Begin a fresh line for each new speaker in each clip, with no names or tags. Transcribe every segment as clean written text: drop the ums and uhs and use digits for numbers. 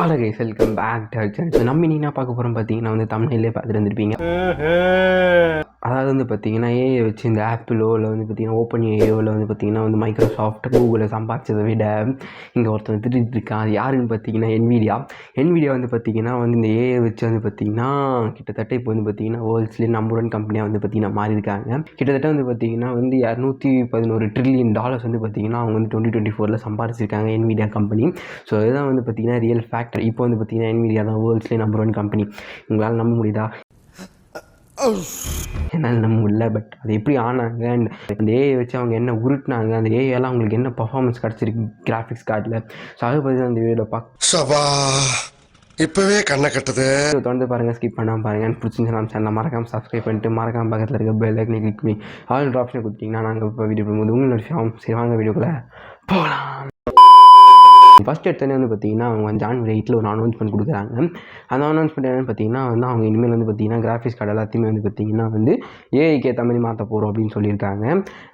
Hello guys, welcome back to our channel. நம்ம இன்னைக்கு என்ன பார்க்க போகிறோம் பார்த்தீங்கன்னா வந்து தமிழ்லேயே பார்த்துட்டு வந்துருப்பீங்க. அதாவது வந்து பார்த்தீங்கன்னா ஏஐ வச்சு இந்த ஆப்பிளோ இல்லை வந்து பார்த்தீங்கன்னா ஓப்பன் ஏஐயோ இல்லை வந்து பார்த்தீங்கன்னா வந்து மைக்ரோசாஃப்ட் கூகுளில் சம்பாதிச்சதை விட இங்கே ஒருத்தன் திருட்டு இருக்கான். அது யாருன்னு பார்த்தீங்கன்னா என்விடியா வந்து பார்த்தீங்கன்னா வந்து இந்த ஏஐ வச்சு வந்து பார்த்தீங்கன்னா கிட்டத்தட்ட இப்போ வந்து பார்த்தீங்கன்னா வேர்ல்ட்ஸ்லேயே நம்பர் 1 கம்பெனியாக வந்து பார்த்தீங்கன்னா மாறி இருக்காங்க. கிட்டத்தட்ட வந்து பார்த்தீங்கன்னா வந்து $211 ட்ரில்லியன் வந்து பார்த்தீங்கன்னா அவங்க வந்து 2024 சம்பாதிச்சிருக்காங்க என்விடியா கம்பெனி. ஸோ இதுதான் வந்து பார்த்தீங்கன்னா ரியல் ஃபேக்ட். இப்போ வந்து பார்த்தீங்கன்னா என்விடியா தான் வேர்ல்ட்ஸ்லேயே நம்பர் 1 கம்பெனி. உங்களால் நம்ப முடியுதா? என்னால் நம்ப முடியல. பட் அது எப்படி ஆனாங்க, அண்ட் அந்த ஏஐ வச்சு அவங்க என்ன உருட்டினாங்க, அந்த ஏஐயெல்லாம் அவங்களுக்கு என்ன பர்ஃபார்மன்ஸ் கிடச்சிருக்கு கிராஃபிக்ஸ் கார்டில். ஸோ அதை பற்றி தான் இந்த வீடியோவில்
இப்பவே கண்ணை கட்டுது.
தொடர்ந்து பாருங்கள், ஸ்கிப் பண்ணாமல் பாருங்கள். பிடிச்சிருந்துச்சு நம்ம சேனலை மறக்காமல் சப்ஸ்கிரைப் பண்ணிட்டு மறக்காமல் பக்கத்தில் இருக்க பெல் ஐக்கனை கிளிக் பண்ணி ஆல் ஆப்ஷனை கொடுத்தீங்கன்னா நாங்கள் இப்போ வீடியோ போகும்போது உங்களோட விஷயம். சரி வாங்க வீடியோக்குள்ளே போகலாம். ஃபஸ்ட் எடுத்தோடனே வந்து பார்த்தீங்கன்னா அவங்க வந்து January 8 ஒரு அனௌன்ஸ்மெண்ட் கொடுக்குறாங்க. அந்த அனௌன்ஸ்மெண்ட் என்னென்னு பார்த்தீங்கன்னா வந்து அவங்க இனிமேல் வந்து பார்த்தீங்கன்னா கிராஃபிக்ஸ் கார்டு எல்லாத்தையுமே வந்து பார்த்தீங்கன்னா வந்து ஏஐக்கு ஏற்ற மாதிரி மாற்ற போகிறோம் அப்படின்னு சொல்லியிருக்காங்க.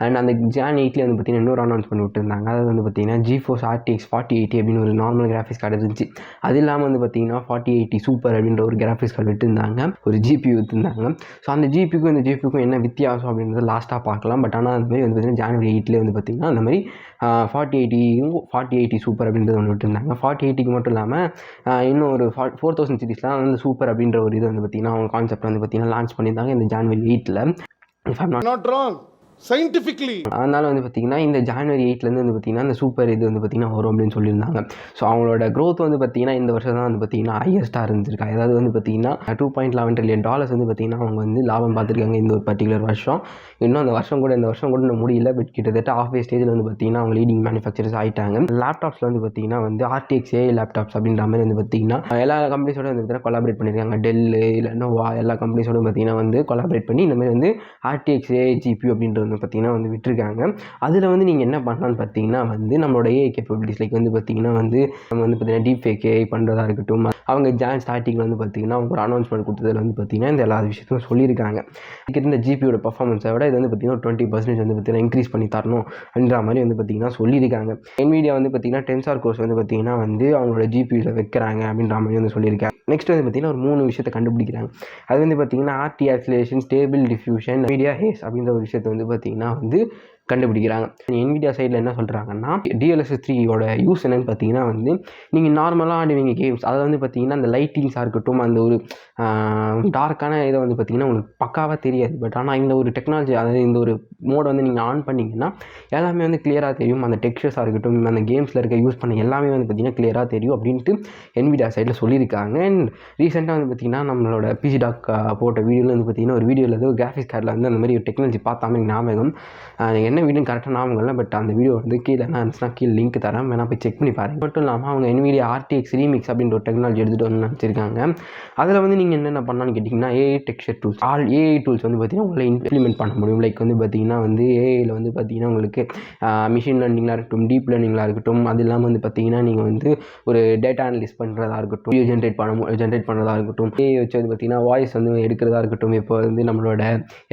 அண்ட் அந்த Jan 8 வந்து பார்த்தீங்கன்னா இன்னொரு அனௌன்ஸ்மெண்ட் விட்டுருந்தாங்க. அது வந்து பார்த்தீங்கன்னா GeForce RTX 4080 அப்படின்னு ஒரு நார்மல் கிராஃபிக்ஸ் கார்டு இருந்துச்சு. அது இல்லாமல் வந்து பார்த்தீங்கன்னா 4080 சூப்பர் அப்படின்ற ஒரு கிராஃபிக்ஸ் கார்டு விட்டுருந்தாங்க, ஒரு GPU விட்டுருந்தாங்க. ஸோ அந்த GPUக்கும் இந்த GPUக்கும் என்ன வித்தியாசம் அப்படின்றத லாஸ்ட்டாக பார்க்கலாம். பட் ஆனால் அந்த மாதிரி வந்து பார்த்தீங்கன்னா January 8 வந்து பார்த்தீங்கன்னா அந்த மாதிரி 4080 சூப்பர் அப்படின்றது ஒன்று விட்டுருந்தாங்க. 4080க்கு மட்டும் இல்லாமல் இன்னும் ஒரு 4000 சீரிஸ்லாம் வந்து சூப்பர் அப்படின்ற ஒரு இது வந்து பார்த்தீங்கன்னா அவங்க கான்செப்ட் வந்து பார்த்தீங்கன்னா லான்ச் பண்ணியிருந்தாங்க இந்த January 8. If I'm not wrong,
scientifically
அதனால் வந்து பார்த்திங்கன்னா இந்த January 8 வந்து பார்த்திங்கன்னா இந்த சூப்பர் இது வந்து பார்த்திங்கன்னா வரும் அப்படின்னு சொல்லியிருந்தாங்க. ஸோ அவங்களோட க்ரோத் வந்து பார்த்திங்கன்னா இந்த வருஷம் தான் வந்து பார்த்திங்கன்னா ஹையஸ்ட்டாக இருந்திருக்கு. அதாவது வந்து பார்த்திங்கன்னா $2.11 trillion வந்து பார்த்திங்கன்னா அவங்க வந்து லாபம் பார்த்துருக்காங்க இந்த ஒரு பர்டிகுலர் வருஷம். இன்னும் இந்த வருஷம் கூட இன்னும் முடியல. பட் கிட்டத்தட்ட ஆஃப் ஸ்டேஜில் வந்து பார்த்திங்கன்னா அவங்க லீடிங் மேனுஃபேக்சரர்ஸ் ஆகிட்டாங்க. லேப்டாப்ஸில் வந்து பார்த்திங்கன்னா வந்து RTX AI லேப்டாப்ஸ் அப்படின்ற மாதிரி வந்து பார்த்திங்கன்னா எல்லா கம்பெனிஸோட வந்து பார்த்திங்கன்னா கொலாபரேட் பண்ணியிருக்காங்க. டெல்லு இல்லை நோவா எல்லா கம்பெனிஸோட பார்த்திங்கன்னா வந்து கொலாபரேட் பண்ணி இந்த மாதிரி வந்து RTX AI GPU அப்படின்ற வந்து பார்த்திங்கன்னா வந்து விட்டுருக்காங்க. அதில் வந்து நீங்கள் என்ன பண்ணலான்னு பார்த்தீங்கன்னா வந்து நம்மளோட ஏஐ கேப்பபிலிட்டிஸ் லைக் வந்து பார்த்திங்கன்னா வந்து நம்ம வந்து பார்த்திங்கன்னா டீப் ஃபேக் ஏஐ பண்ணுறதா இருக்கட்டும். அவங்க ஸ்டார்டிங்கில் வந்து பார்த்திங்கன்னா அவங்க ஒரு அனௌன்ஸ்மெண்ட் கொடுத்ததில் வந்து பார்த்திங்கன்னா இந்த எல்லா விஷயத்தையும் சொல்லியிருக்காங்க. இந்த ஜிபியோட பர்ஃபார்மன்ஸை விட இது வந்து பார்த்திங்கன்னா 20% வந்து பார்த்திங்கன்னா இன்க்ரீஸ் பண்ணி தரணும் அப்படின்ற மாதிரி வந்து பார்த்திங்கன்னா சொல்லியிருக்காங்க. என்விடியா வந்து பார்த்திங்கன்னா டென்சார் கோர்ஸ் வந்து பார்த்திங்கன்னா வந்து அவங்களோட ஜிபியூவில் வைக்கிறாங்க அப்படின்ற மாதிரி வந்து சொல்லியிருக்காங்க. நெக்ஸ்ட் வந்து பார்த்திங்கன்னா ஒரு 3 விஷயத்தை கண்டுபிடிக்கிறாங்க. அது வந்து பார்த்திங்கன்னா RT oscillation, stable diffusion, media has அப்படின்ற ஒரு விஷயத்தை வந்து பார்த்திங்கன்னா வந்து கண்டுபிடிக்கிறாங்க. என்விடியா சைடில் என்ன சொல்கிறாங்கன்னா DLSS 3யோட யூஸ் என்னென்னு பார்த்தீங்கன்னா வந்து நீங்கள் நார்மலாக ஆடுவீங்க கேம்ஸ், அதில் வந்து பார்த்தீங்கன்னா அந்த லைட்டிங்ஸாக இருக்கட்டும், அந்த ஒரு டார்க்கான இதை வந்து பார்த்திங்கன்னா உங்களுக்கு பக்காவாக தெரியாது. பட் ஆனால் இந்த ஒரு டெக்னாலஜி, அதாவது இந்த ஒரு மோடை வந்து நீங்கள் ஆன் பண்ணிங்கன்னா எல்லாமே வந்து கிளியராக தெரியும். அந்த டெக்ஸ்சர்ஸாக இருக்கட்டும், அந்த கேம்ஸில் இருக்க யூஸ் பண்ண எல்லாமே வந்து பார்த்திங்கன்னா கிளியராக தெரியும் அப்படின்ட்டு என்விடியா சைடில் சொல்லியிருக்காங்க. அண்ட் ரீசெண்டாக வந்து பார்த்திங்கன்னா நம்மளோட PC டாக் போட்ட வீடியோவில் வந்து பார்த்திங்கன்னா ஒரு வீடியோவில் வந்து கிராஃபிக்ஸ் கார்டில் வந்து அந்த மாதிரி ஒரு டெக்னாலஜி பார்த்தாமே ஞாபகம். என்ன வீடியோ கரெக்டாக ஞாபகம் இல்லை. பட் அந்த வீடியோ வந்து கீழே என்ன இருந்துச்சுன்னா கீழே லிங்க் தரேன், வேணா போய் செக் பண்ணி பாருங்கள். மட்டும் இல்லாமல் அவங்க என்விடியா RTX ரீமிக்ஸ் அப்படின்ற ஒரு டெக்னாலஜி எடுத்துகிட்டு வந்து நினச்சிருக்காங்க. அதில் வந்து நீங்கள் என்னென்ன பண்ணலான்னு கேட்டிங்கன்னா AI texture tools, all AI tools வந்து பார்த்திங்கன்னா உங்களை இம்ப்ளிமெண்ட் பண்ண முடியும். லைக் வந்து பார்த்திங்கன்னா வந்து ஏஐயில் வந்து பார்த்திங்கன்னா உங்களுக்கு மிஷின் லேர்னிங்காக இருக்கட்டும், டீப் லேர்னிங்காக இருக்கட்டும், அது இல்லாமல் வந்து பார்த்திங்கன்னா நீங்கள் வந்து ஒரு டேட்டா அனலிஸ்ட் பண்ணுறதா இருக்கட்டும், வீடியோ ஜென்ரேட் பண்ணுறதா இருக்கட்டும், ஏஐ வச்சு வந்து பார்த்திங்கன்னா வாய்ஸ் வந்து எடுக்கிறதா இருக்கட்டும். இப்போ வந்து நம்மளோட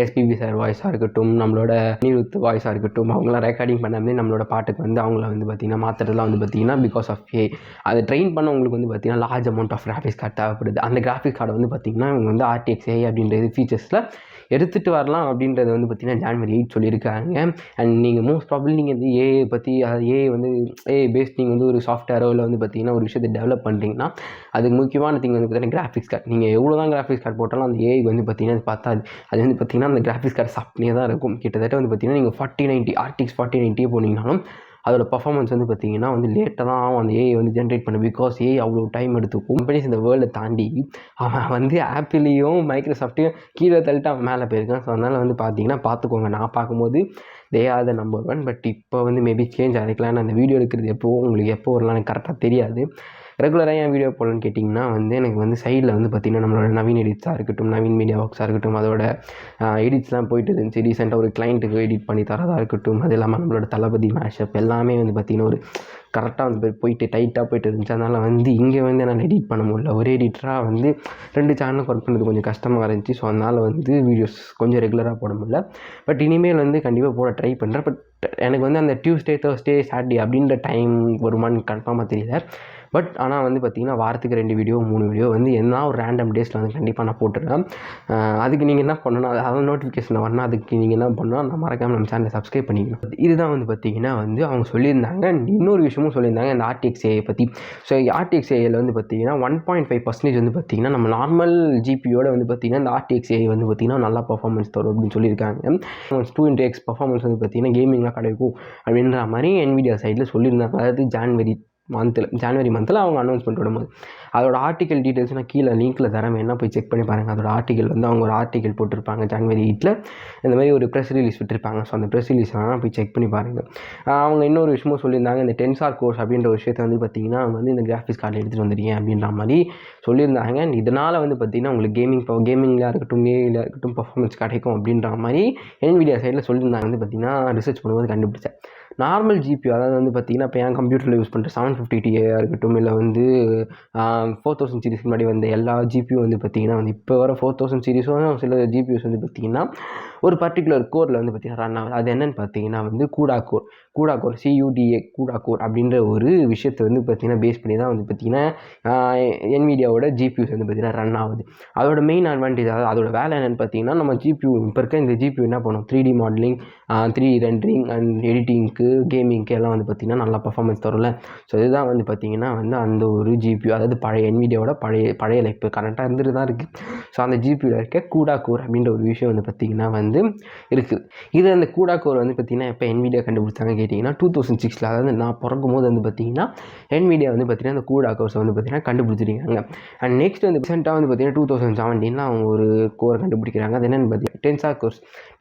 SPB சார் வாய்ஸாக இருக்கட்டும், நம்மளோட நிருத் வாய்ஸாக இருக்கட்டும், அவங்களாம் ரெக்கார்டிங் பண்ணாமே நம்மளோட பாட்டுக்கு வந்து அவங்கள வந்து பார்த்திங்கன்னா மாற்றுறதுலாம் வந்து பார்த்திங்கன்னா பிகாஸ் ஆஃப் ஏஐ. அதை ட்ரெயின் பண்ண உங்களுக்கு வந்து பார்த்திங்கன்னா large amount of graphics card தேவைப்படுது. அந்த கிராஃபிக்ஸ் கார்டை வந்து பார்த்திங்கன்னா இவங்க வந்து RTX AI அப்படின்றது ஃபீச்சர்ஸில் எடுத்துகிட்டு வரலாம் அப்படின்றது வந்து பார்த்திங்கன்னா January 8 சொல்லியிருக்காங்க. அண்ட் நீங்கள் மோஸ்ட் ப்ராபபிள் நீங்கள் வந்து ஏஐ பற்றி, அதாவது ஏஐ வந்து ஏஐ பேஸ்ட் நீங்கள் வந்து ஒரு சாஃப்ட்வேரோ இல்லை வந்து பார்த்திங்கன்னா ஒரு விஷயத்தை டெவலப் பண்ணுறீங்கன்னா அதுக்கு முக்கியமான திங் வந்து பார்த்திங்கன்னா கிராஃபிக்ஸ் கார்டு. நீங்கள் எவ்வளோ தான் கிராஃபிக்ஸ் கார்டு போட்டாலும் அந்த ஏஐ வந்து பார்த்திங்கன்னா பார்த்தா அது வந்து பார்த்திங்கன்னா அந்த கிராஃபிக்ஸ் கார்டு சாப்பிட்டே தான் இருக்கும். கிட்டத்தட்ட வந்து பார்த்திங்கன்னா நீங்கள் 4090 RTX 4090 போனீங்கனாலும் அதோட பர்ஃபார்மன்ஸ் வந்து பார்த்திங்கன்னா வந்து லேட்டாக தான் ஆகும் அந்த ஏஐ வந்து ஜென்ரேட் பண்ண. பிகாஸ் ஏஐ அவ்வளோ டைம் எடுத்துக்கும். கம்பெனிஸ் இந்த வேர்ல்டை தாண்டி அவன் வந்து ஆப்பிளையும் மைக்ரோசாஃப்ட்டையும் கீழே தள்ளிட்டு அவன் மேலே போயிருக்கான். ஸோ அதனால் வந்து பார்த்திங்கன்னா பார்த்துக்கோங்க. நான் பார்க்கும்போது they are the number 1. But இப்போ வந்து மேபி சேஞ்ச் ஆகிக்கலாம். அந்த வீடியோ எடுக்கிறது உங்களுக்கு எப்போ வரலாம் எனக்கு கரெக்டாக தெரியாது. ரெகுலராக ஏன் வீடியோ போடலன்னு கேட்டிங்கன்னா வந்து எனக்கு வந்து சைடில் வந்து பார்த்திங்கன்னா நம்மளோட நவீன் எடிட்ஸாக இருக்கட்டும், நவீன் மீடியா ஒர்க்ஸாக இருக்கட்டும், அதோட எடிட்ஸ்லாம் போயிட்டு இருந்துச்சு. ரீசெண்டாக ஒரு கிளைண்ட்டுக்கு எடிட் பண்ணி தரதாக இருக்கட்டும், அது இல்லாமல் நம்மளோட தளபதி மேஷப் எல்லாமே வந்து பார்த்திங்கன்னா ஒரு கரெக்டாக வந்து போயிட்டு டைட்டாக போயிட்டு இருந்துச்சு. அதனால் வந்து இங்கே வந்து என்னால் எடிட் பண்ண முடியல. ஒரே எடிட்டராக வந்து 2 சேனலுக்கு ஒர்க் பண்ணுறது கொஞ்சம் கஷ்டமாக இருந்துச்சு. ஸோ அதனால் வந்து வீடியோஸ் கொஞ்சம் ரெகுலராக போட முடியல. பட் இனிமேல் வந்து கண்டிப்பாக போட ட்ரை பண்ணுறேன். பட் எனக்கு வந்து அந்த டியூஸ்டே, தேர்ஸ்டே, சாட்டர்டே அப்படின்ற டைம் வருமானு கன்ஃபார்மாக தெரியல. பட் ஆனால் வந்து பார்த்திங்கன்னா வாரத்துக்கு 2 வீடியோ 3 வீடியோ வந்து என்ன ஒரு ரேண்டம் டேஸில் வந்து கண்டிப்பாக நான் போட்டுருவேன். அதுக்கு நீங்கள் என்ன பண்ணணும், அதாவது நோட்டிஃபிகேஷன் வரணும். அதுக்கு நீங்கள் என்ன பண்ணணும், நான் மறக்காமல் நம்ம சேனலை சப்ஸ்கிரைப் பண்ணிக்கணும். இதுதான் வந்து பார்த்திங்கன்னா வந்து அவங்க சொல்லியிருந்தாங்க. இன்னொரு விஷயமும் சொல்லியிருந்தாங்க இந்த RTX AI பற்றி. ஸோ RTX AIயில் வந்து பார்த்திங்கன்னா 1.5% வந்து பார்த்திங்கன்னா நம்ம நார்மல் ஜிபியோட வந்து பார்த்திங்கன்னா இந்த RTX AI வந்து பார்த்திங்கன்னா நல்லா பர்ஃபார்மன்ஸ் தரும் அப்படின்னு சொல்லியிருக்காங்க. 2x பர்ஃபார்மன்ஸ் வந்து பார்த்திங்கன்னா கேமிங்லாம் கிடைக்கும் அப்படின்ற மாதிரி NVIDIA சைடில் சொல்லியிருந்தாங்க. அதாவது ஜான்வரி மந்தில் அவங்க அனௌன்ஸ்மெண்ட் விடும்போது அதோட ஆர்டிக்கல் டீட்டெயில்ஸ் நான் கீழே லிங்க்கில் தரேன், வேணால் போய் செக் பண்ணி பாருங்கள். அதோட ஆர்டிக்கல் வந்து அவங்க ஒரு ஆர்டிக்கல் போட்டிருப்பாங்க ஜான்வரி 8 இந்த மாதிரி ஒரு ப்ரெஸ் ரிலீஸ் விட்டுருப்பாங்க. ஸோ அந்த ப்ரெஸ் ரிலீஸ் வேணால் போய் செக் பண்ணி பாருங்கள். அவங்க இன்னொரு விஷயமும் சொல்லியிருந்தாங்க, இந்த டென்சார் கோர்ஸ் அப்படின்ற விஷயத்தை வந்து பார்த்திங்கன்னா அவங்க வந்து இந்த கிராஃபிக்ஸ் கார்டில் எடுத்துகிட்டு வந்துடுங்க அப்படின்ற மாதிரி சொல்லியிருந்தாங்க. இதனால் வந்து பார்த்திங்கன்னா உங்களுக்கு கேமிங்கில் இருக்கட்டும், ஏஐயில் இருக்கட்டும் பர்ஃபார்மன்ஸ் கிடைக்கும் அப்படின்ற மாதிரி NVIDIA சைடில் சொல்லியிருந்தாங்க. வந்து பார்த்திங்கன்னா ரிசர்ச் பண்ணும்போது கண்டுபிடிச்சேன். நார்மல் ஜிபி அதாவது வந்து பார்த்திங்கன்னா இப்போ என் கம்ப்யூட்டரில் யூஸ் பண்ணுற 750 Tiயாக இருக்கட்டும், இல்லை வந்து 4000 சீரிஸ்க்கு முன்னாடி வந்த எல்லா ஜிபியும் வந்து பார்த்திங்கன்னா வந்து இப்போ வர 4000 சீரிஸும் சில ஜிபியூஸ் வந்து பார்த்திங்கன்னா ஒரு பர்டிகுலர் கோரில் வந்து பார்த்திங்கன்னா ரன் ஆகுது. அது என்னென்னு பார்த்தீங்கன்னா வந்து கூடா கோர் CUDA கூடா கோர் அப்படின்ற ஒரு விஷயத்தை வந்து பார்த்திங்கன்னா பேஸ் பண்ணி தான் வந்து பார்த்திங்கன்னா NVIDIAவோட ஜிபியூஸ் வந்து பார்த்திங்கன்னா ரன் ஆகுது. அதோட மெயின் அட்வான்டேஜ், அதாவது அதோட வேலை என்னென்னு பார்த்தீங்கன்னா நம்ம ஜிபியூ இப்போ இருக்க இந்த ஜிபியூ என்ன பண்ணும், 3D modelling 3D rendering and எடிட்டிங்க்கு கேமிங்க்கு எல்லாம் வந்து பார்த்திங்கன்னா நல்லா பர்ஃபார்மன்ஸ் தரும்ல. ஸோ இதுதான் வந்து பார்த்திங்கன்னா வந்து அந்த ஒரு ஜிபியூ, அதாவது பழைய NVIDIAவோட பழைய இப்போ கரெக்டாக இருந்துட்டு தான் இருக்குது. ஸோ அந்த ஜிபியூவில் இருக்க கூடா கோர் அப்படின்ற ஒரு விஷயம் வந்து பார்த்திங்கன்னா வந்து இருக்குது. இது அந்த கூடா கோர் வந்து பார்த்திங்கன்னா எப்போ NVIDIA கண்டுபிடிச்சாங்க கேட்டிங்கன்னா 2006, அதாவது நான் பிறக்கும் போது வந்து பார்த்திங்கன்னா NVIDIA வந்து பார்த்திங்கன்னா அந்த கூடா கோர்ஸை வந்து பார்த்திங்கன்னா கண்டுபிடிச்சிருக்காங்க. அண்ட் நெக்ஸ்ட் வந்து ரீசெண்டாக வந்து பார்த்திங்கன்னா 2017 அவங்க ஒரு கோர் கண்டுபிடிக்கிறாங்க. அது என்னென்னு பார்த்தீங்கன்னா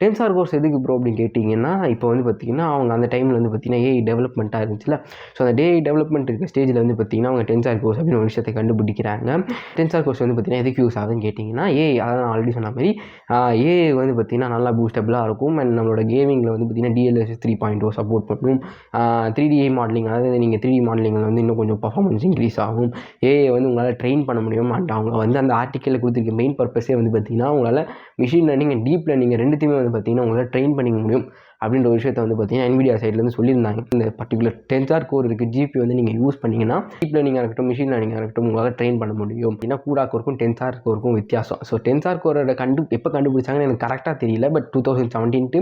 டென்சார் கோர்ஸ் எதுக்கு ப்ரோ அப்படின்னு கேட்டிங்கன்னா, இப்போ வந்து பார்த்திங்கன்னா அவங்க அந்த டைமில் வந்து பார்த்திங்கன்னா AI டெவலப்மெண்ட்டாக இருந்துச்சுல. ஸோ அந்த AI டெவலப்மெண்ட் இருக்க ஸ்டேஜில் வந்து பார்த்திங்கன்னா அவங்க டென்சார் கோர்ஸ் அப்படின்னு ஒரு விஷயத்தை கண்டுபிடிக்கிறாங்க. டென்சார் கோர்ஸ் வந்து பார்த்திங்கன்னா எதுக்கு யூஸ் ஆகுதுன்னு கேட்டிங்கன்னா AI, அதான் நான் ஆல்ரெடி சொன்ன மாதிரி AI வந்து பார்த்திங்கன்னா நல்லா பூஸ்டபிளாக இருக்கும். அண்ட் நம்மளோட கேமிங்கில் வந்து பார்த்திங்கன்னா DLSS 3.0 சப்போர்ட் பண்ணும். 3D மாடலிங், அதாவது நீங்கள் 3D மாடலிங்கில் வந்து இன்னும் கொஞ்சம் பர்ஃபார்மன்ஸ் இன்க்ரீஸ் ஆகும். AI வந்து உங்களால் ட்ரெயின் பண்ண முடியும். அண்ட் அவங்க வந்து அந்த ஆர்டிக்கலில் கொடுத்துருக்க மெயின் பர்பஸே வந்து பார்த்திங்கன்னா உங்களால் machine learning and deep learning ரெண்டுத்தையுமே வந்து பார்த்திங்கன்னா உங்களால் ட்ரெயின் பண்ணிக்க முடியும் அப்படின்ற ஒரு விஷயத்தை வந்து பார்த்திங்கன்னா NVIDIA சைட்லேருந்து சொல்லியிருந்தாங்க. இந்த பர்டிகுலர் டென்சார் கோர் இருக்குது ஜிபி வந்து நீங்கள் யூஸ் பண்ணிங்கன்னா டீப் லேர்னிங்காக இருக்கட்டும், மிஷின் லேர்னிங்காக இருக்கட்டும் உங்களால் ட்ரெயின் பண்ண முடியும். அப்படின்னா கூடா கோருக்கும் டென்சார் கோருக்கும் வித்தியாசம். ஸோ டென்சார் கோரோட எப்போ கண்டுபிடிச்சாங்கன்னு எனக்கு கரெக்டாக தெரியல. பட் 2017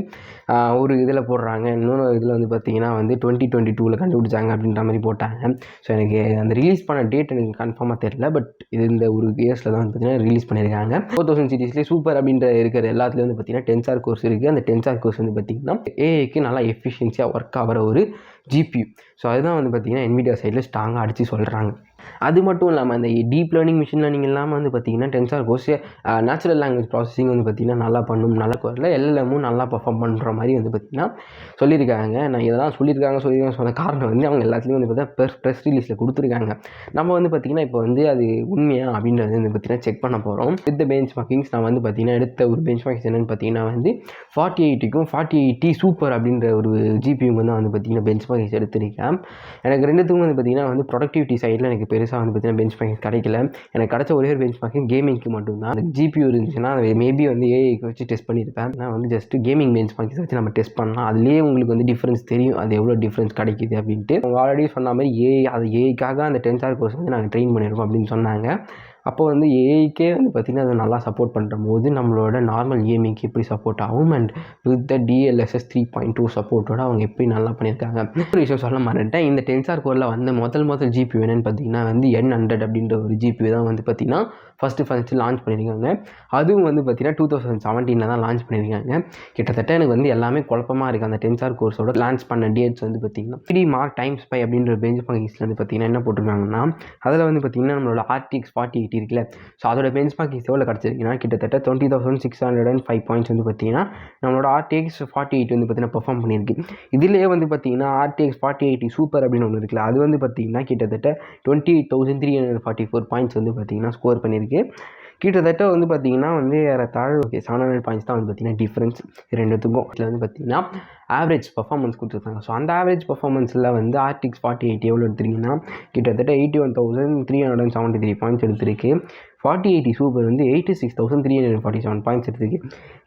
ஒரு இதில் போடுறாங்க. இன்னொரு இதில் வந்து பார்த்திங்கன்னா வந்து 2022 கண்டுபிடிச்சாங்க அப்படின்ற மாதிரி போட்டாங்க. ஸோ எனக்கு அந்த ரிலீஸ் பண்ண டேட் எனக்கு கன்ஃபார்மாக தெரியல. பட் இது இந்த ஒரு இயர்ஸில் தான் வந்து பார்த்திங்கன்னா ரிலீஸ் பண்ணியிருக்காங்க. 4000 சீரிஸ்லேயே சூப்பர் அப்படின்ற இருக்கிற எல்லாத்துலேயும் வந்து பார்த்திங்கன்னா டென்சார் கோர்ஸ் இருக்குது. அந்த டென்சார் கோர்ஸ் வந்து பார்த்திங்கன்னா ஏஐக்கு நல்லா எஃபிஷியன்சியாக ஒர்க் ஆகிற ஒரு ஜிபியூ. ஸோ அதுதான் வந்து பார்த்திங்கன்னா NVIDIA சைடில் ஸ்ட்ராங்காக அடித்து சொல்கிறாங்க. அது மட்டும் இல்லாமல் அந்த டீப் லேர்னிங், மிஷின் லேர்னிங் இல்லாமல் வந்து பார்த்திங்கன்னா tensor course natural language processing வந்து பார்த்திங்கன்னா நல்லா பண்ணும். நல்ல கோரில் LLMமும் நல்லா பர்ஃபார்ம் பண்ணுற மாதிரி வந்து பார்த்திங்கன்னா சொல்லியிருக்காங்க. நான் இதெல்லாம் சொல்லியிருக்காங்க சொன்ன காரணம் வந்து அவங்க எல்லாத்துலேயும் வந்து பார்த்தா ப்ரெஸ் ரிலீஸில் கொடுத்துருக்காங்க. நம்ம வந்து பார்த்திங்கன்னா இப்போ வந்து அது உண்மையா அப்படின்றது வந்து பார்த்திங்கன்னா செக் பண்ண போகிறோம். வித் பெஞ்ச் மார்க்கிங்ஸ் நான் வந்து பார்த்திங்கன்னா எடுத்த ஒரு பெஞ்ச் மார்க்கிங்ஸ் என்னென்னு பார்த்திங்கன்னா வந்து 4080க்கும் 4080 சூப்பர் அப்படின்ற ஒரு ஜிபியூ வந்து பார்த்திங்கன்னா பெஞ்ச் மார்க்கிங்ஸ் எடுத்திருக்கேன். எனக்கு ரெண்டுத்துக்கும் வந்து பார்த்திங்கன்னா வந்து ப்ரொடக்டிவிட்டி சைடில் எனக்கு பெருசாக வந்து பார்த்திங்கன்னா பெஞ்ச் மார்க்கிங் கிடைக்கல. எனக்கு கிடைச்ச ஒரே ஒரு பெஞ்ச் மார்க்கிங் கேமிங்க்கு மட்டும்தான். அந்த ஜிபியூ இருந்துச்சுன்னா மேபி வந்து ஏஐக்கு வச்சு டெஸ்ட் பண்ணியிருப்பேன். நான் வந்து ஜஸ்ட் கேமிங் பெஞ்ச் மார்க்கிங்ஸ் வச்சு நம்ம டெஸ்ட் பண்ணலாம். அதுலேயே உங்களுக்கு வந்து டிஃப்ரென்ஸ் தெரியும், அது எவ்வளோ டிஃப்ரென்ஸ் கிடைக்கிது அப்படின்ட்டு. அவங்க ஆல்ரெடி சொன்ன மாதிரி ஏஐக்காக அந்த டென்சார் கோர்ஸ் வந்து நாங்கள் ட்ரெயின் பண்ணியிருக்கோம் அப்படின்னு சொன்னாங்க. அப்போ வந்து ஏஐக்கே வந்து பார்த்திங்கன்னா அது நல்லா சப்போர்ட் பண்ணுற போது நம்மளோட நார்மல் கேமிங்க்கு எப்படி சப்போர்ட் ஆகும் அண்ட் வித் த DLSS 3.2 சப்போர்ட்டோட அவங்க எப்படி நல்லா பண்ணியிருக்காங்க. ஒரு விஷயம் சொல்ல மாட்டேன், இந்த டென்சார் கோரில் வந்து முதல் ஜிபியூ என்னென்னு பார்த்தீங்கன்னா வந்து N100 அப்படின்ற ஒரு ஜிபியூ தான் வந்து பார்த்திங்கன்னா ஃபஸ்ட்டு லான்ச் பண்ணியிருக்காங்க. அதுவும் வந்து பார்த்திங்கன்னா 2017 தான் லான்ச் பண்ணியிருக்காங்க. கிட்டத்தட்ட எனக்கு வந்து எல்லாமே குழப்பமாக இருக்குது. அந்த டென்சார் கோர்ஸோட லான்ச் பண்ண டேட்ஸ் வந்து பார்த்திங்கன்னா 3D Mark Times By அப்படின்ற பெஞ்ச் மார்க்கிங்ஸில் வந்து பார்த்திங்கன்னா என்ன போட்டிருக்காங்கன்னா, அதில் வந்து பார்த்திங்கன்னா நம்மளோட RTX 4080 இருக்குல்ல, ஸோ அதோட பெஞ்ச் மார்க்கிங்ஸ் எவ்வளோ கிடச்சிருக்குன்னா கிட்டத்தட்ட 20,605 பாயிண்ட்ஸ் வந்து பார்த்திங்கன்னா நம்மளோட RTX 4080 வந்து பார்த்திங்கன்னா பெர்ஃபார்ம் பண்ணியிருக்கு. இதிலே வந்து பார்த்திங்கன்னா RTX 4080 சூப்பர் அப்படின்னு ஒன்று இருக்குல்ல, அது வந்து பார்த்திங்கன்னா கிட்டத்தட்ட 28,344 பாயிண்ட்ஸ் வந்து பார்த்திங்கன்னா ஸ்கோர் பண்ணியிருக்கு. கிட்டத்தட்ட வந்து பார்த்திங்கன்னா வந்து ஏறத்தாழ 700 பாயிண்ட்ஸ் தான் வந்து பார்த்திங்கன்னா டிஃப்ரென்ஸ் ரெண்டுத்துக்கும். இதில் வந்து பார்த்திங்கன்னா ஆவரேஜ் பர்ஃபார்மன்ஸ் கொடுத்துருக்காங்க. ஸோ அந்த ஆவரேஜ் பர்ஃபார்மன்ஸில் வந்து RTX 4080 எவ்வளோ எடுத்திருக்கீங்கன்னா கிட்டத்தட்ட 81,373 பாயிண்ட்ஸ் எடுத்திருக்கு. 4080 சூப்பர் வந்து 86,347 பாயிண்ட்ஸ் எடுத்துருக்கு.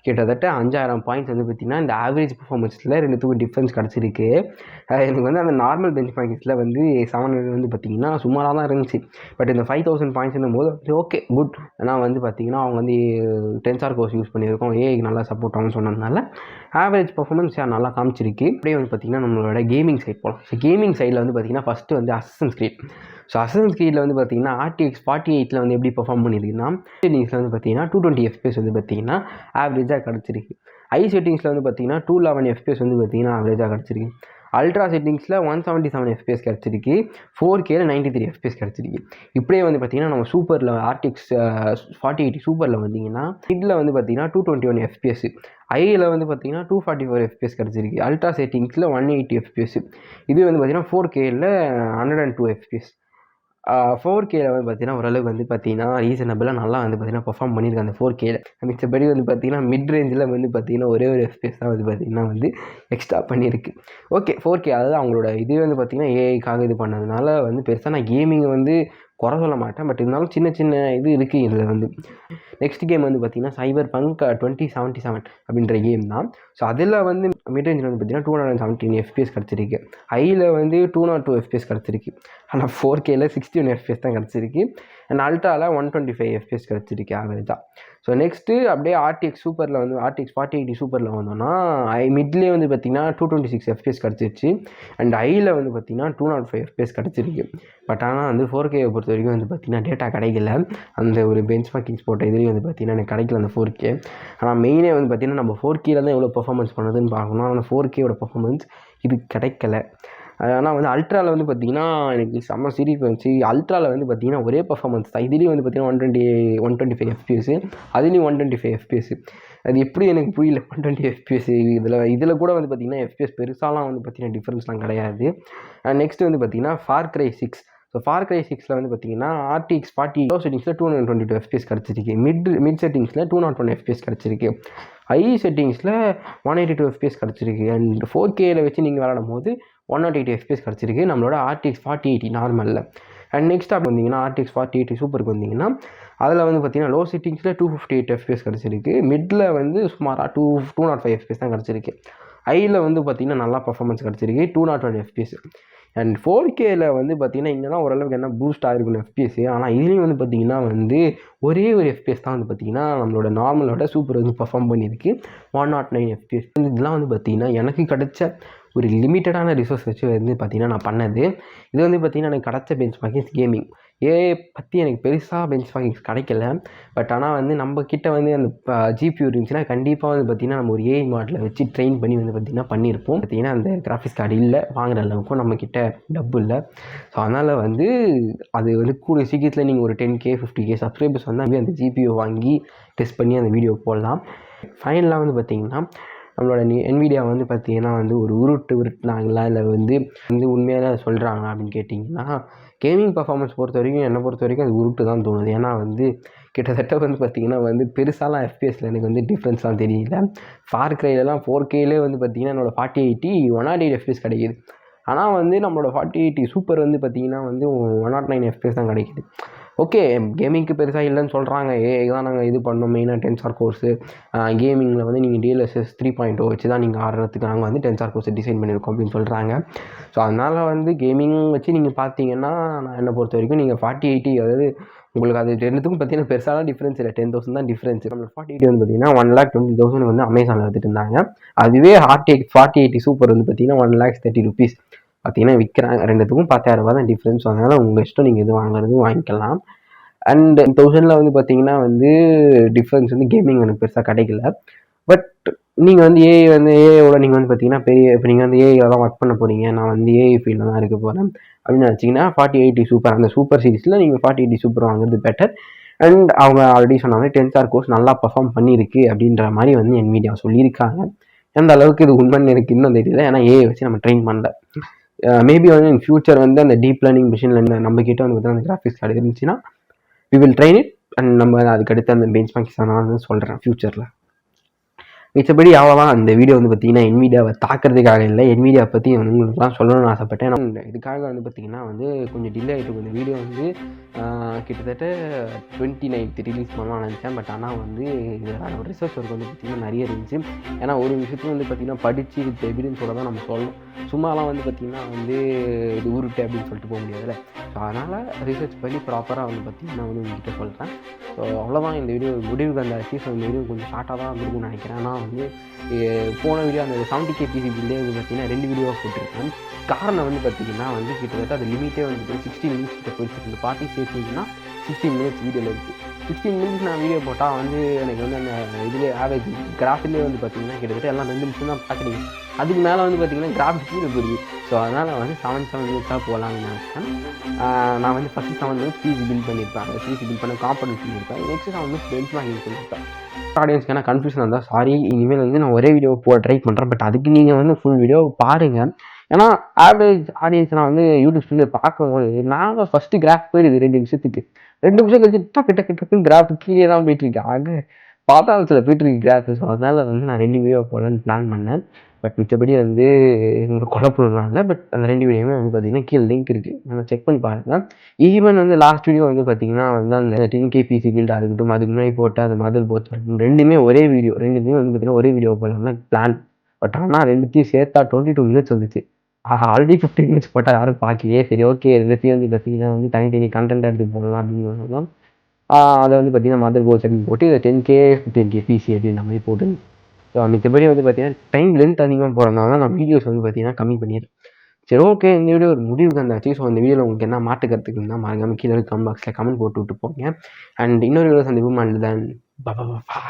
கிட்டத்தட்ட 5000 பாயிண்ட்ஸ் வந்து பார்த்திங்கன்னா இந்த ஆவரேஜ் பர்ஃபார்மன்ஸில் ரெண்டுத்துக்கும் டிஃப்ரென்ஸ் கிடச்சிருக்கு. எனக்கு வந்து அந்த நார்மல் பெஞ்ச் மார்க்ஸில் வந்து 700 வந்து பார்த்திங்கன்னா சுமாராக தான் இருந்துச்சு. பட் இந்த 5000 பாயிண்ட்ஸ்னும் போது ஓகே குட். ஏன்னா வந்து பார்த்திங்கன்னா அவங்க வந்து டென்சார் கோர்ஸ் யூஸ் பண்ணியிருக்கோம், ஏஐக்கு நல்லா சப்போர்ட் ஆகும்னு சொன்னதுனால ஆவரேஜ் பர்ஃபார்மன்ஸ் நல்லா காமிச்சிருக்கு. அப்படியே வந்து பார்த்திங்கன்னா நம்மளோட கேமிங் சைட் போகலாம். ஸோ கேமிங் சைடில் வந்து பார்த்திங்கன்னா ஃபஸ்ட்டு வந்து அசசன்ஸ் கிரீட். ஸோ அசசன்ஸ் கிரீடில் வந்து பார்த்திங்கன்னா RTX 4080 வந்து எப்படி பர்ஃபார்ம் பண்ணியிருக்குன்னா, செட்டிங்ஸில் வந்து பார்த்திங்கன்னா 220 FPS வந்து பார்த்திங்கன்னா ஆவரேஜாக கிடச்சிருக்கு. செட்டிங்ஸில் வந்து பார்த்திங்கன்னா 211 FPS வந்து பார்த்திங்கன்னா ஆவரேஜாக கிடச்சிருக்கு. அல்ட்ரா செட்டிங்ஸில் 177 FPS கிடச்சிருக்கு. 4Kல 93 FPS கிடச்சிருக்கு. இப்படியே வந்து பார்த்திங்கன்னா நம்ம சூப்பரில் RTX 4080 சூப்பரில் வந்திங்கன்னா மிடில் வந்து பார்த்திங்கன்னா 221 FPS, ஐயில் வந்து பார்த்திங்கன்னா 244 FPS கிடச்சிருக்கு. அல்ட்ரா செட்டிங்ஸில் 180 FPS. இது வந்து பார்த்திங்கன்னா 4Kல 102 FPS. 4Kல வந்து பார்த்திங்கன்னா ஓரளவுக்கு வந்து பார்த்திங்கன்னா ரீசனபிளாக நல்லா வந்து பார்த்திங்கன்னா பர்ஃபார்ம் பண்ணியிருக்காங்க அந்த 4Kல. மிச்சப்படி வந்து பார்த்திங்கன்னா மிட் ரேஞ்சில் வந்து பார்த்திங்கன்னா ஒரே ஒரு FPS தான் வந்து பார்த்திங்கன்னா வந்து எக்ஸ்ட்ரா பண்ணியிருக்கு. ஓகே 4K அதாவது அவங்களோட இது வந்து பார்த்திங்கன்னா ஏஐக்காக இது பண்ணதுனால வந்து பெருசாக நான் கேமிங்கை வந்து குறை சொல்ல மாட்டேன். பட் இருந்தாலும் சின்ன சின்ன இது இருக்குது இதில் வந்து. நெக்ஸ்ட் கேம் வந்து பார்த்திங்கன்னா Cyberpunk 2077 அப்படின்ற கேம் தான். ஸோ அதில் வந்து மிட் ரேஞ்சில் வந்து பார்த்திங்கன்னா 217 FPS கிடச்சிருக்கு. ஐயில் வந்து 202 FPS கிடச்சிருக்கு. ஆனால் 4Kல 61 FPS தான் கிடச்சிருக்கு. அண்ட் அல்ட்ராவில் 125 FPS கிடச்சிருக்கு ஆவரேஜாக. ஸோ நெக்ஸ்ட்டு அப்படியே RTX சூப்பரில் வந்து RTX 4080 சூப்பரில் வந்தோன்னா மிட்லேயே வந்து பார்த்திங்கன்னா 226 FPS கிடச்சிருச்சு. அண்ட் ஐயில் வந்து பார்த்திங்கன்னா 205 FPS கிடச்சிருக்கு. பட் ஆனால் வந்து 4Kவை பொறுத்த வரைக்கும் வந்து பார்த்திங்கன்னா டேட்டா கிடைக்கல. அந்த ஒரு பெஞ்ச் மார்க்கிங்ஸ் போட்ட இதுலேயும் வந்து பார்த்திங்கன்னா எனக்கு கிடைக்கல அந்த 4K. ஆனால் மெயினே வந்து பார்த்திங்கன்னா நம்ம 4Kல தான் எவ்வளோ பர்ஃபார்மன்ஸ் பண்ணுதுன்னு பார்க்கணும். ஆனால் 4Kவோட பர்ஃபார்மன்ஸ் இது கிடைக்கல. ஆனால் வந்து அல்ட்ராவில் வந்து பார்த்திங்கன்னா எனக்கு செம்ம சிரிப்பு வந்துச்சு. அல்ட்ராவில் வந்து பார்த்திங்கன்னா ஒரே பர்ஃபார்மன்ஸ் தான். இதுலேயும் வந்து பார்த்திங்கன்னா 125 FPS, அதுலேயும் 125 FPS. அது எப்படி எனக்கு புரியல. 120 FPS இதில் கூட வந்து பார்த்திங்கன்னா FPS பெருசாலாம் வந்து பார்த்திங்கன்னா டிஃப்ரென்ஸ்லாம் கிடையாது. நெக்ஸ்ட் வந்து பார்த்திங்கன்னா Far Cry 6. So Far Cry 6ல் வந்து பார்த்திங்கன்னா RTX 40 லோ செட்டிங்ஸில் 222 FPS கிடச்சிருக்கு. மிட் செட்டிங்ஸில் 201 FPS கிடச்சிருக்கு. ஹை செட்டிங்ஸில் 182 FPS கிடச்சிருக்கு. அண்ட் 4Kல வச்சு நீங்கள் விளாடும் போது 108 FPS கிடச்சிருக்கு நம்மளோட RTX 4080 நார்மலில். அண்ட் நெக்ஸ்ட் அப்போ வந்தீங்கன்னா RTX 4080 சூப்பருக்கு வந்தீங்கன்னா அதில் வந்து பார்த்திங்கன்னா லோ செட்டிங்ஸில் 258 FPS கிடச்சிருக்கு. மிடில் வந்து சுமாராக 205 FPS தான் கிடச்சிருக்கு. ஐயில் வந்து பார்த்திங்கன்னா நல்லா பர்ஃபார்மன்ஸ் கிடச்சிருக்கு 201 FPS. அண்ட் 4Kல வந்து பார்த்திங்கன்னா இங்கே தான் ஓரளவுக்கு என்ன பூஸ்ட் ஆகிருக்கணும் FPS. ஆனால் இதுலேயும் வந்து பார்த்திங்கன்னா வந்து ஒரே ஒரு FPS தான் வந்து பார்த்திங்கன்னா நம்மளோட நார்மலோட சூப்பர் வந்து பர்ஃபார்ம் பண்ணியிருக்கு 109 FPS. இதெல்லாம் வந்து பார்த்திங்கன்னா எனக்கு கிடைச்ச ஒரு லிமிட்டடான ரிசோர்ஸ் வச்சு வந்து பார்த்திங்கன்னா நான் பண்ணது. இது வந்து பார்த்திங்கன்னா எனக்கு கிடச்ச பெஞ்ச் மார்க்கிங்ஸ் கேமிங். ஏஐ பற்றி எனக்கு பெருசாக பெஞ்ச் மார்க்கிங்ஸ் கிடைக்கல. பட் ஆனால் வந்து நம்ம கிட்ட வந்து அந்த GPU இருந்துச்சுன்னா கண்டிப்பாக வந்து பார்த்திங்கன்னா நம்ம ஒரு ஏஐ மாடலை வச்சு ட்ரெயின் பண்ணி வந்து பார்த்திங்கன்னா பண்ணியிருப்போம். பார்த்திங்கன்னா அந்த கிராஃபிக்ஸ் கார்டு இல்லை, வாங்குற அளவுக்கும் நம்மக்கிட்ட டப்பு இல்லை. ஸோ அதனால் வந்து அது வந்து கூட சீக்கிரத்தில் நீங்கள் ஒரு 10K 50K சப்ஸ்கிரைபர்ஸ் வந்து அந்த GPU வாங்கி டெஸ்ட் பண்ணி அந்த வீடியோ போடலாம். ஃபைனலாக வந்து பார்த்திங்கன்னா நம்மளோட NVIDIA வந்து பார்த்திங்கன்னா வந்து ஒரு உருட்டுனாங்களா இல்லை வந்து உண்மையாக சொல்கிறாங்க அப்படின்னு கேட்டிங்கன்னா கேமிங் பர்ஃபார்மன்ஸ் பொறுத்த வரைக்கும் என்னை பொறுத்த வரைக்கும் அது உருட்டு தான் தோணுது. ஏன்னா வந்து கிட்டத்தட்ட வந்து பார்த்திங்கன்னா வந்து பெருசாலாம் FPSல எனக்கு வந்து டிஃப்ரென்ஸ்லாம் தெரியல. ஃபார் க்ரைலலாம் 4Kலே வந்து பார்த்திங்கன்னா என்னோடய 4080 108 FPS கிடைக்கிது. ஆனால் வந்து நம்மளோட 4080 சூப்பர் வந்து பார்த்திங்கன்னா வந்து 109 FPS தான் கிடைக்கிது. ஓகே கேமிங்க்கு பெருசாக இல்லைன்னு சொல்கிறாங்க. ஏஐ தான் நாங்கள் இது பண்ணோம் மெயினாக டென்சார் கோர்ஸு. கேமிங்கில் வந்து நீங்கள் DLSS 3.0 வச்சு தான் நீங்கள் ஆடுறதுக்கு நாங்கள் வந்து டென்சார் கோர்ஸை டிசைன் பண்ணியிருக்கோம் அப்படின்னு சொல்கிறாங்க. ஸோ அதனால் வந்து கேமிங் வச்சு நீங்கள் பார்த்தீங்கன்னா நான் என்னை பொறுத்த வரைக்கும் நீங்கள் 4080 அதாவது உங்களுக்கு அது ரெண்டுத்துக்கும் பார்த்தீங்கன்னா பெருசாலாம் டிஃப்ரென்ஸ் இல்லை, 10,000 தான் டிஃப்ரென்ஸ். நம்ம 4080 வந்து பார்த்தீங்கன்னா 1,20,000 வந்து அமேசானில் எடுத்துகிட்டு இருந்தாங்க. அதுவே RTX 4080 சூப்பர் வந்து பார்த்தீங்கன்னா 1,30,000 rupees பார்த்தீங்கன்னா விற்கிறாங்க. ரெண்டுத்துக்கும் 10,000 ரூபா தான் டிஃப்ரென்ஸ். அதனால் உங்கள் இஷ்டம் நீங்கள் எது வாங்குறது வாங்கிக்கலாம். அண்ட் 1000 வந்து பார்த்தீங்கன்னா வந்து டிஃப்ரென்ஸ் வந்து கேமிங் எனக்கு பெருசாக கிடைக்கல. பட் நீங்கள் வந்து ஏஐயோட நீங்கள் வந்து பார்த்தீங்கன்னா இப்போ நீங்கள் வந்து ஏஐயில் தான் ஒர்க் பண்ண போகிறீங்க, நான் வந்து ஏஐ ஃபீல்டில் தான் இருக்க போகிறேன் அப்படின்னு நினச்சிங்கன்னா 4080 சூப்பர் அந்த சூப்பர் சீரிஸில் நீங்கள் 4080 சூப்பர் வாங்குறது பெட்டர். அண்ட் அவங்க ஆல்ரெடி சொன்ன மாதிரி டென்சார் கோர்ஸ் நல்லா பர்ஃபார்ம் பண்ணியிருக்கு அப்படின்ற மாதிரி வந்து NVIDIA சொல்லியிருக்காங்க. எந்த அளவுக்கு இது உண்மைன்னு எனக்கு இன்னும் தெரியல, ஏன்னா ஏஐ வச்சு நம்ம ட்ரெயின் பண்ணல. மேபி வந்து இன் ஃபியூச்சர் வந்து அந்த டீப் லேர்னிங் மிஷின் லேர்னிங் நம்ம கிட்ட வந்து பார்த்தீங்கன்னா அந்த கிராஃபிக்ஸ் கார்டு இருந்துச்சுன்னா we will train it and நம்ம அதுக்கடுத்து அந்த பெஞ்ச் மார்க்ஸ் நான் வந்து சொல்கிறேன் ஃப்யூச்சரில். மிச்சபடி அவ்வளோதான். அந்த வீடியோ வந்து பார்த்தீங்கன்னா என்விடியாவை தாக்கிறதுக்காக இல்லை, என்விடியா பற்றி உங்களுக்குலாம் சொல்லணும்னு ஆசைப்பட்டேன். நான் இதுக்காக வந்து பார்த்தீங்கன்னா வந்து கொஞ்சம் டிலே ஆகிட்டு இந்த வீடியோ வந்து கிட்டத்தட்ட 29th ரிலீஸ் பண்ணலாம்னு நினச்சேன். பட் ஆனால் வந்து இதோட ரிசர்ச் ஒர்க் வந்து பார்த்திங்கன்னா நிறைய இருந்துச்சு. ஏன்னா ஒரு விஷயத்தையும் வந்து பார்த்திங்கன்னா படித்து இது எவிடன்ஸோட தான் நம்ம சொல்லணும். சும்மாலாம் வந்து பார்த்திங்கன்னா வந்து இது உருட்டு அப்படின்னு சொல்லிட்டு போக முடியாதுல்ல. ஸோ அதனால் ரிசர்ச் பண்ணி ப்ராப்பராக வந்து பார்த்திங்கன்னா வந்து உங்கள்கிட்ட சொல்கிறேன். ஸோ அவ்வளோதான் இந்த வீடியோ முடிவுக்கு வந்தாச்சு. ஸோ இந்த வீடியோ கொஞ்சம் ஷார்ட்டாக தான் இருக்கும்னு நினைக்கிறேன். ஆனால் வந்து போன வீடியோ அந்த 70K பிசி பில்லே வந்து பார்த்திங்கன்னா 2 வீடியோவாக போட்டிருக்கேன். காரணம் வந்து பார்த்திங்கன்னா வந்து கிட்டத்தட்ட அது லிமிட்டே வந்து 16 மினிட்ஸ் கிட்ட போயிடுச்சு. இந்த பார்ட்டி சேர்த்திங்கன்னா 16 மினிட்ஸ் வீடியோவில் இருக்குது. 16 மினிட்ஸ் நான் வீடியோ போட்டால் வந்து எனக்கு வந்து அந்த இதிலே ஆவரேஜ் கிராஃபிக்லேயே வந்து பார்த்திங்கன்னா கிட்டத்தட்ட எல்லாம் 2 நிமிஷம் தான் பார்க்குறீங்க. அதுக்கு மேலே வந்து பார்த்திங்கன்னா கிராஃபிக் கீழே போயிடுது. ஸோ அதனால் வந்து 7 மினிட்ஸாக போகலான்னு நினச்சேன். நான் வந்து ஃபஸ்ட்டு 7 மினிட்ஸ் பிசி பில்ட் பண்ணியிருப்பேன். அந்த பிசி பில்ட் பண்ண காம்பனன்ட் பண்ணியிருப்பேன். நெக்ஸ்ட் 7 மினிட்ஸ் பெஞ்ச் மார்க்கிங் பண்ணியிருப்பேன். ஆடியன்ஸ்க்கு ஏன்னா கன்ஃபியூஷன் இருந்தால் சாரி. இனிமேல் வந்து நான் ஒரே வீடியோ ட்ரை பண்ணுறேன். பட் அதுக்கு நீங்கள் வந்து ஃபுல் வீடியோ பாருங்கள். ஏன்னா ஆவரேஜ் ஆடியன்ஸ் நான் வந்து யூடியூப் ஸ்டூடியோ பார்க்கும்போது நாங்கள் ஃபஸ்ட்டு கிராஃப் போயிடுது 2 நிமிஷத்துக்கு. 2 நிமிஷம் கழிச்சு டக்குன்னு கிராஃப் கீழே தான் போயிட்டுருக்கு. ஆக பாதாளத்தில் போயிட்டுருக்கு கிராஃப். ஸோ அதனால் வந்து நான் 2 வீடியோ போடலான்னு பிளான் பண்ணேன். பட் மிச்சபடி வந்து குழப்பம்லாம் இல்லை. பட் அந்த 2 வீடியோவுமே வந்து பார்த்திங்கன்னா கீழே லிங்க் இருக்குது, நம்ம செக் பண்ணி பாருங்கள். ஈவன் வந்து லாஸ்ட் வீடியோ வந்து பார்த்திங்கன்னா வந்து அந்த 10K பிசி பில்டாக இருக்கட்டும், அதுக்கு முன்னாடி போட்ட அந்த மதர் போர்ட்ஸ் இருக்கட்டும், ரெண்டுமே ஒரே வீடியோ. ரெண்டுமே வந்து பார்த்திங்கன்னா ஒரே வீடியோ போடலாம்னா பிளான். பட் ஆனால் ரெண்டுத்தையும் சேர்த்தா 22 மினிட்ஸ் வந்துச்சு. ஆல்ரெடி 15 மினிட்ஸ் போட்டால் யாரும் பார்க்கலையே. சரி ஓகே, ரெண்டுத்தையும் வந்து பார்த்திங்கன்னா வந்து தனி கண்டென்ட் எடுத்து போடலாம் அப்படின்னு சொல்லலாம். அதை வந்து பார்த்திங்கன்னா மதர் போர்ட்ஸ் அப்படின்னு போட்டு இதை 10K பிசி அப்படின்ற மாதிரி போட்டு. ஸோ மித்தபடி வந்து பார்த்திங்கன்னா டைம் லென்த் அதிகமாக போகிறதுனால தான் நான் வீடியோஸ் வந்து பார்த்திங்கன்னா கம்மி பண்ணிடுறேன். சரி ஓகே, இந்த வீடியோ ஒரு முடிவுக்கு வந்தாச்சு. ஸோ இந்த வீடியோவில் உங்களுக்கு என்ன மாட்டு கருத்துக்கு இருந்தால் மறக்காம கீழே கமெண்ட் பாக்ஸில் கமெண்ட் போட்டு விட்டு போங்க. அண்ட் இன்னொரு வீடியோ சந்திப்போம். And then bye.